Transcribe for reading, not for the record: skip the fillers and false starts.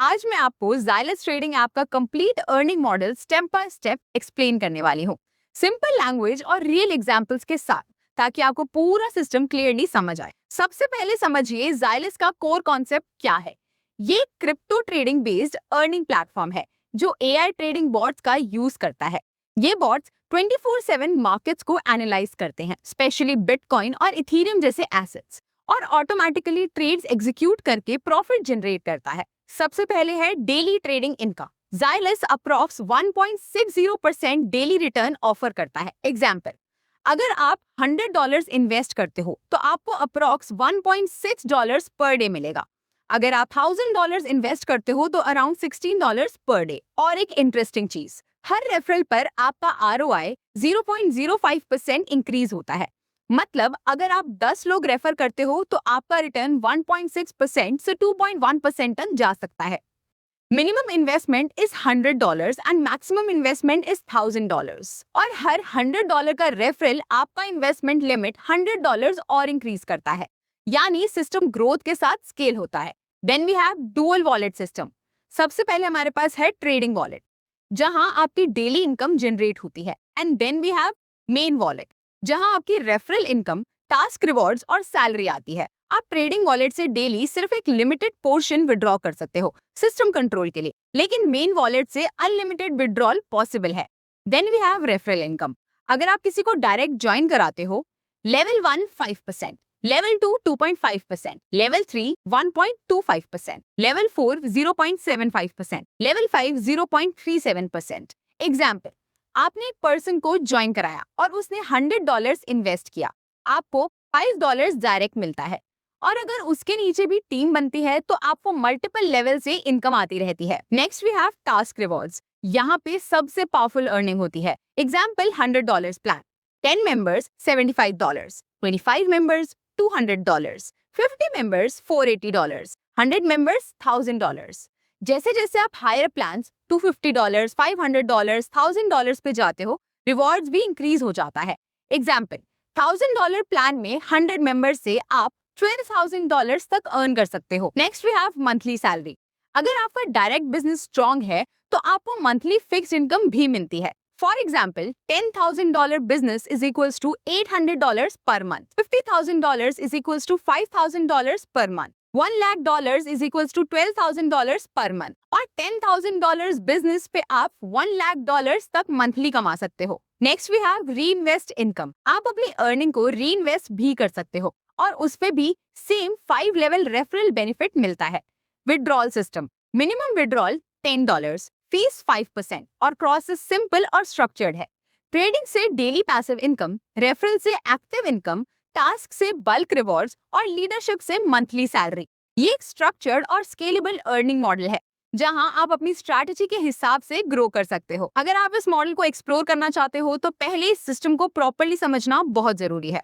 आज मैं आपको ज़ाइलस ट्रेडिंग ऐप का complete earning model step by step explain करने वाली हूँ, सिंपल लैंग्वेज और रियल एग्जांपल्स के साथ, ताकि आपको पूरा सिस्टम क्लियरली समझ आए। सबसे पहले समझिए ज़ाइलस का कोर कॉन्सेप्ट क्या है। ये crypto trading based earning platform है जो एआई ट्रेडिंग बॉट्स का यूज करता है। ये बॉट्स 24/7 मार्केट्स को एनालाइज करते हैं, स्पेशली बिटकॉइन और इथेरियम जैसे एसेट्स, और ऑटोमेटिकली ट्रेड्स एग्जीक्यूट करके प्रॉफिट जनरेट करता है। सबसे पहले है daily trading income. Xylus approx 1.60% daily return offer करता है। एग्जाम्पल, अगर आप $100 इन्वेस्ट करते हो तो आपको अप्रॉक्स $1.6 पर डे मिलेगा। अगर आप $1000 इन्वेस्ट करते हो तो अराउंड $16 पर डे। और एक इंटरेस्टिंग चीज, हर रेफरल पर आपका ROI 0.05% इंक्रीज होता है। मतलब अगर आप 10 लोग रेफर करते हो तो आपका रिटर्न 1.6% से 2.1% तक जा सकता है। Minimum investment is $100 and maximum investment is $1000, और हर $100 का रेफरल आपका इन्वेस्टमेंट लिमिट $100 और इंक्रीज करता है। यानी सिस्टम ग्रोथ के साथ स्केल होता है। Then we have dual wallet system. सबसे पहले हमारे पास है ट्रेडिंग वॉलेट, जहां आपकी डेली इनकम जनरेट होती है। And then we have main wallet, जहां आपकी रेफरल इनकम, टास्क रिवॉर्ड्स और सैलरी आती है। आप ट्रेडिंग वॉलेट से डेली सिर्फ एक लिमिटेड पोर्शन विड्रॉ कर सकते हो सिस्टम कंट्रोल के लिए, लेकिन मेन वॉलेट से अनलिमिटेड विड्रॉल पॉसिबल है। Then we have referral income. अगर आप किसी को डायरेक्ट ज्वाइन कराते हो, level 1 5%, level 2 2.5%, level 3 1.25%, level 4 0.75%, level 5 0.37%। Example, आपने एक पर्सन को ज्वाइन कराया और उसने $100 इन्वेस्ट किया, आपको $5 डायरेक्ट मिलता है। और अगर उसके नीचे भी टीम बनती है तो आपको मल्टीपल लेवल से इनकम आती रहती है। Next we have task rewards. यहाँ पे सबसे पावरफुल अर्निंग होती है। Example, $100 plan, 10 members $75, 25 members $200, 50 members $480, 100 members $1000। जैसे जैसे आप हायर प्लान $250, $500, $1000 पे जाते हो, रिवॉर्ड्स भी इंक्रीज हो जाता है। एग्जाम्पल, $1000 प्लान में 100 मेंबर्स से आप $12,000 तक अर्न कर सकते हो। Next we have monthly salary. अगर आपका डायरेक्ट बिजनेस स्ट्रॉन्ग है तो आपको मंथली फिक्स इनकम भी मिलती है। For example, $10,000 business is equals to $800 per month, $50,000 is equals to $5,000 per month, $1,00,000 is equals to $12,000 per month, और $10,000 बिजनेस पे आप $1,00,000 तक मंथली कमा सकते हो। नेक्स्ट वी हैव री इन्वेस्ट इनकम। आप अपनी अर्निंग को री इन्वेस्ट भी कर सकते हो और उस पे भी सेम 5 लेवल रेफरल बेनिफिट मिलता है। Withdrawal system. Minimum withdrawal $10, fees 5%, और प्रोसेस सिंपल और स्ट्रक्चर्ड है। ट्रेडिंग से डेली पैसिव इनकम, रेफरल से एक्टिव इनकम, टास्क से बल्क रिवॉर्ड्स और लीडरशिप से मंथली सैलरी। ये एक स्ट्रक्चर्ड और स्केलेबल अर्निंग मॉडल है जहां आप अपनी स्ट्रैटेजी के हिसाब से ग्रो कर सकते हो। अगर आप इस मॉडल को एक्सप्लोर करना चाहते हो तो पहले इस सिस्टम को प्रॉपर्ली समझना बहुत जरूरी है।